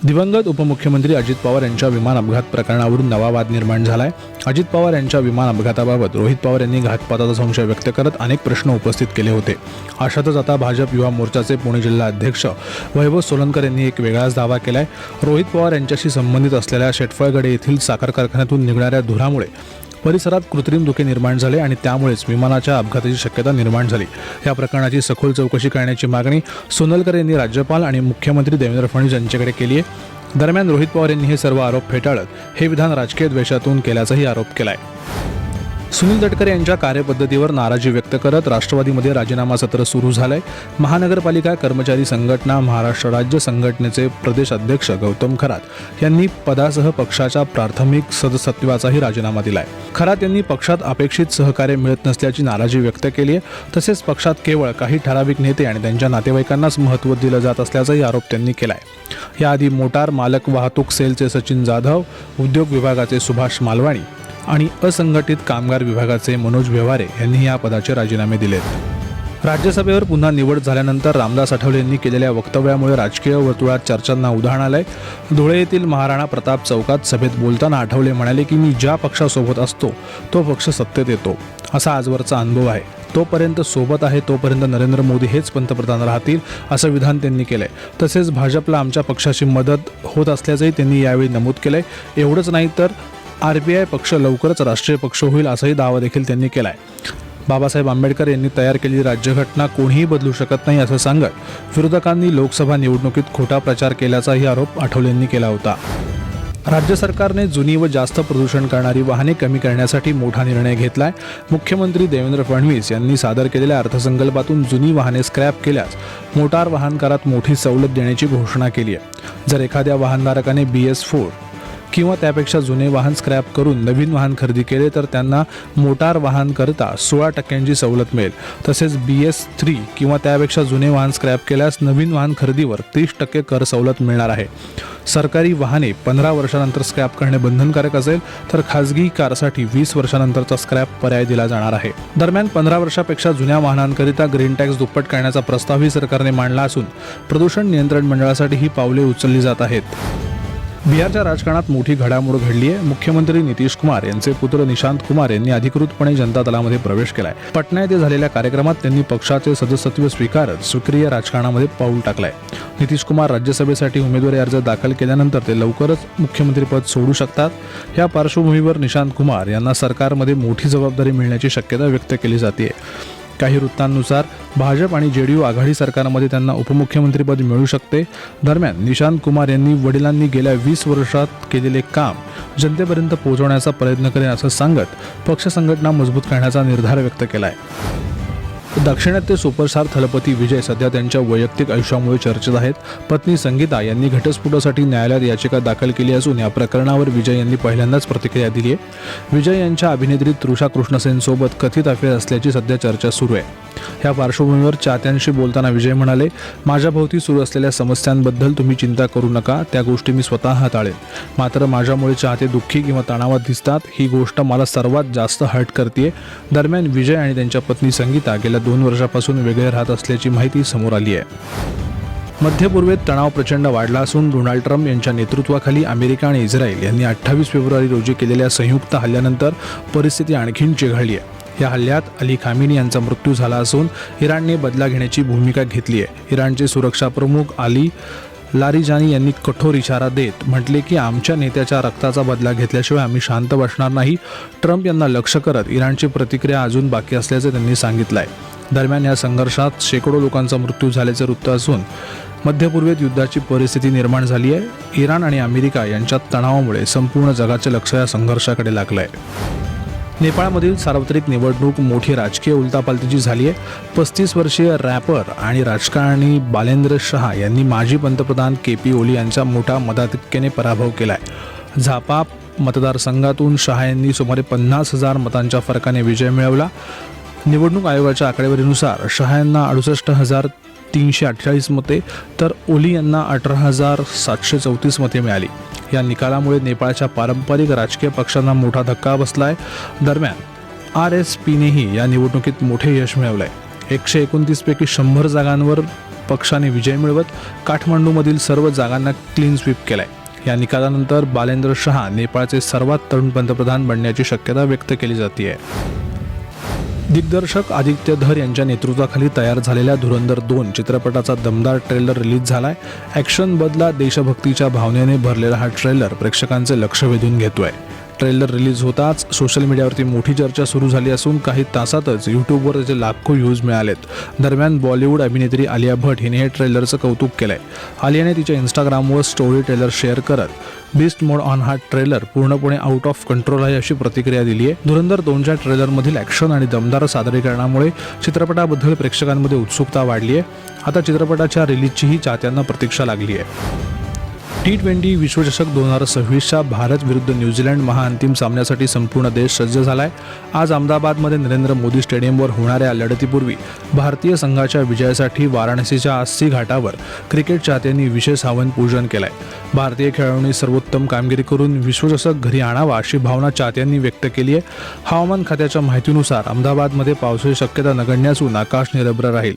दिवंगत उपमुख्यमंत्री अजित पवार यांच्या विमान अपघात प्रकरणावरून नवा वाद निर्माण झालाय। अजित पवार यांच्या विमान अपघाताबाबत रोहित पवार यांनी घातपाताचा संशय व्यक्त करत अनेक प्रश्न उपस्थित केले होते। अशातच आता भाजप युवा मोर्चाचे पुणे जिल्हा अध्यक्ष वैभव सोलनकर यांनी एक वेगळाच दावा केलाय। रोहित पवार यांच्याशी संबंधित असलेल्या शेटफळगडे येथील साखर कारखान्यातून निघणाऱ्या धुरामुळे परिसरात कृत्रिम धुके निर्माण झाले आणि त्यामुळेच विमानाच्या अपघाताची शक्यता निर्माण झाली। या प्रकरणाची सखोल चौकशी करण्याची मागणी सोनलकर यांनी राज्यपाल आणि मुख्यमंत्री देवेंद्र फडणवीस यांच्याकडे केली आहे। दरम्यान रोहित पवार यांनी हे सर्व आरोप फेटाळत हे विधान राजकीय द्वेषातून केल्याचाही आरोप केलाय। सुनील तटकरे यांच्या कार्यपद्धतीवर नाराजी व्यक्त करत राष्ट्रवादीमध्ये राजीनामा सत्र सुरू झालंय। महानगरपालिका कर्मचारी संघटना महाराष्ट्र राज्य संघटनेचे प्रदेश अध्यक्ष गौतम खरात यांनी पदासह पक्षाच्या प्राथमिक सदस्यत्वाचाही राजीनामा दिलाय। खरात यांनी पक्षात अपेक्षित सहकार्य मिळत नसल्याची नाराजी व्यक्त केली आहे। तसेच पक्षात केवळ काही ठराविक नेते आणि त्यांच्या नातेवाईकांनाच महत्त्व दिलं जात असल्याचाही आरोप त्यांनी केलाय। याआधी मोटार मालक वाहतूक सेलचे सचिन जाधव, उद्योग विभागाचे सुभाष मालवाणी आणि असंघटित कामगार विभागाचे मनोज व्यवहारे यांनी या पदाचे राजीनामे दिलेत। राज्यसभेवर पुन्हा निवड झाल्यानंतर रामदास आठवले यांनी केलेल्या वक्तव्यामुळे राजकीय वर्तुळात चर्चांना उधाण आलंय। धुळे येथील महाराणा प्रताप चौकात सभेत बोलताना आठवले म्हणाले की मी ज्या पक्षासोबत असतो तो पक्ष सत्तेत येतो, असा आजवरचा अनुभव आहे। तोपर्यंत सोबत आहे तोपर्यंत नरेंद्र मोदी हेच पंतप्रधान राहतील, असं विधान त्यांनी केलंय। तसेच भाजपला आमच्या पक्षाची मदत होत असल्याचंही त्यांनी यावेळी नमूद केलंय। एवढंच नाही तर RPI पक्ष लवकरच राष्ट्रीय पक्ष होईल असाही दावा देखील त्यांनी केलाय। बाबासाहेब आंबेडकर यांनी तयार केलेली राज्यघटना कोणीही बदलू शकत नाही असं सांगत विरोधकांनी लोकसभा निवडणुकीत खोटा प्रचार केल्याचाही आरोप आठवले यांनी केला होता। राज्य सरकारने जुनी व जास्त प्रदूषण करणारी वाहने कमी करण्यासाठी मोठा निर्णय घेतलाय। मुख्यमंत्री देवेंद्र फडणवीस यांनी सादर केलेल्या अर्थसंकल्पातून जुनी वाहने स्क्रॅप केल्यास मोटार वाहन करात मोठी सवलत देण्याची घोषणा केली आहे। जर एखाद्या वाहनधारकाने BS4 किंवा त्यापेक्षा जुने वाहन स्क्रॅप करून नवीन वाहन खरेदी केले तर त्यांना मोटार वाहन करता 16% सवलत मिळेल। तसेच BS3 किंवा त्यापेक्षा जुने वाहन स्क्रॅप केल्यास नवीन वाहन खरेदीवर 30% कर सवलत मिळणार आहे। सरकारी वाहने 15 वर्षानंतर स्क्रॅप करणे बंधनकारक असेल तर खाजगी कारसाठी 20 वर्षानंतरचा स्क्रॅप पर्याय दिला जाणार आहे। दरम्यान 15 वर्षापेक्षा जुन्या वाहनांकरिता ग्रीन टॅक्स दुप्पट करण्याचा प्रस्तावही सरकारने मांडला असून प्रदूषण नियंत्रण मंडळासाठी ही पावले उचलली जात आहेत। बिहारच्या राजकारणात मोठी घडामोड घडली आहे। मुख्यमंत्री नितीश कुमार यांचे पुत्र निशांत कुमार यांनी अधिकृतपणे जनता दलामध्ये प्रवेश केलाय। पटना येथे झालेल्या कार्यक्रमात त्यांनी पक्षाचे सदस्यत्व स्वीकारत सक्रिय राजकारणामध्ये पाऊल टाकलंय। नितीश कुमार राज्यसभेसाठी उमेदवारी अर्ज दाखल केल्यानंतर ते लवकरच मुख्यमंत्रीपद सोडू शकतात। या पार्श्वभूमीवर निशांत कुमार यांना सरकारमध्ये मोठी जबाबदारी मिळण्याची शक्यता व्यक्त केली जाते। काही वृत्तांनुसार भाजप आणि JDU आघाडी सरकारमध्ये त्यांना उपमुख्यमंत्रीपद मिळू शकते। दरम्यान निशांत कुमार यांनी वडिलांनी गेल्या 20 वर्षात केलेले काम जनतेपर्यंत पोहोचवण्याचा प्रयत्न करेन असं सांगत पक्ष संघटना मजबूत करण्याचा निर्धार व्यक्त केलाय। दक्षिणात्य सुपरस्टार थलपती विजय सध्या त्यांच्या वैयक्तिक आयुष्यामुळे चर्चेत आहेत। पत्नी संगीता यांनी घटस्फोटासाठी न्यायालयात याचिका दाखल केली असून या प्रकरणावर विजय यांनी पहिल्यांदाच प्रतिक्रिया दिली आहे। विजय यांच्या अभिनेत्री तृषा कृष्णसेन सोबत कथित अफेअर असल्याची सध्या चर्चा सुरू आहे। या पार्श्वभूमीवर चाहत्यांशी बोलताना विजय म्हणाले, माझ्या भोवती सुरू असलेल्या समस्यांबद्दल तुम्ही चिंता करू नका, त्या गोष्टी मी स्वतः हाताळेन। मात्र माझ्यामुळे चाहते दुःखी किंवा तणावात दिसतात, ही गोष्ट मला सर्वात जास्त हर्ट करते। दरम्यान विजय आणि त्यांच्या पत्नी संगीता गेल्या 2 वर्षापासून वेगळे राहत असल्याची माहिती समोर आली आहे। मध्य पूर्वेत तणाव प्रचंड वाढला असून डोनाल्ड ट्रम्प यांच्या नेतृत्वाखाली अमेरिका आणि इस्रायल यांनी 28 फेब्रुवारी रोजी केलेल्या संयुक्त हल्ल्यानंतर परिस्थिती आणखीन चिघळली आहे। या हल्ल्यात अली खामेनी यांचा मृत्यू झाला असून इराणने बदला घेण्याची भूमिका घेतली आहे। इराणचे सुरक्षा प्रमुख अली लारिजानी यांनी कठोर इशारा देत म्हटले की आमच्या नेत्याच्या रक्ताचा बदला घेतल्याशिवाय आम्ही शांत बसणार नाही। ट्रम्प यांना लक्ष्य करत इराणची प्रतिक्रिया अजून बाकी असल्याचे त्यांनी सांगितलंय। दरम्यान या संघर्षात शेकडो लोकांचा मृत्यू झाल्याचे वृत्त असून मध्य पूर्वेत युद्धाची परिस्थिती निर्माण झाली आहे। इराण आणि अमेरिका यांच्यात तणावामुळे संपूर्ण जगाचे लक्ष या संघर्षाकडे लागलंय। नेपाळमधील सार्वत्रिक निवडणूक मोठी राजकीय उलथापालथीची झाली आहे। 35 वर्षीय रॅपर आणि राजकारणी बालेंद्र शहा यांनी माजी पंतप्रधान KP ओली यांचा मोठा मताधिक्याने पराभव केलाय। झापा मतदारसंघातून शहा यांनी सुमारे 50,000 मतांच्या फरकाने विजय मिळवला। निवडणूक आयोगाच्या आकडेवारीनुसार शहा यांना 68,348 मते तर ओली यांना 18,734 मते मिळाली। या निकालामुळे नेपाळच्या पारंपरिक राजकीय पक्षांना मोठा धक्का बसलाय। दरम्यान RSPनेही या निवडणुकीत मोठे यश मिळवलंय। 129 पैकी 100 जागांवर अपक्षाने विजय मिळवत काठमांडूमधील सर्व जागांना क्लीन स्वीप केलाय. या निकालानंतर बालेंद्र शहा नेपाळचे सर्वात तरुण पंतप्रधान बनण्याची शक्यता व्यक्त केली जाते. दिग्दर्शक आदित्य धर यांच्या नेतृत्वाखाली तयार झालेल्या धुरंधर 2 चित्रपटाचा दमदार ट्रेलर रिलीज झालाय. ॲक्शन बदला देशभक्तीच्या भावनेने भरलेला हा ट्रेलर प्रेक्षकांचे लक्ष वेधून घेतोय. ट्रेलर रिलीज होताच सोशल मीडियावरती मोठी चर्चा सुरू झाली असून काही तासातच यूट्यूबवर त्याचे लाखो व्ह्यूज मिळालेत. दरम्यान बॉलिवूड अभिनेत्री आलिया भट हिने हे ट्रेलरचं कौतुक केलंय. आलियाने तिच्या इंस्टाग्रामवर स्टोरी ट्रेलर शेअर करत बीस्ट मोड ऑन हा ट्रेलर पूर्णपणे आउट ऑफ कंट्रोल आहे अशी प्रतिक्रिया दिली आहे. धुरंधर 2च्या ट्रेलरमधील ॲक्शन आणि दमदार सादरीकरणामुळे चित्रपटाबद्दल प्रेक्षकांमध्ये उत्सुकता वाढली आहे. आता चित्रपटाच्या रिलीजचीही चाहत्यांना प्रतीक्षा लागली आहे. T20 विश्वचषक 2026च्या भारत विरुद्ध न्यूझीलंड महाअंतिम सामन्यासाठी संपूर्ण देश सज्ज झालाय. आज अहमदाबादमध्ये नरेंद्र मोदी स्टेडियमवर होणाऱ्या लढतीपूर्वी भारतीय संघाच्या विजयासाठी वाराणसीच्या अस्सी घाटावर क्रिकेट चाहत्यांनी विशेष हवन पूजन केलंय. भारतीय खेळाडूंनी सर्वोत्तम कामगिरी करून विश्वचषक घरी आणावा अशी भावना चाहत्यांनी व्यक्त केली आहे. हवामान खात्याच्या माहितीनुसार अहमदाबादमध्ये पावसाची शक्यता नगण्य असून आकाश निरभ्र राहील.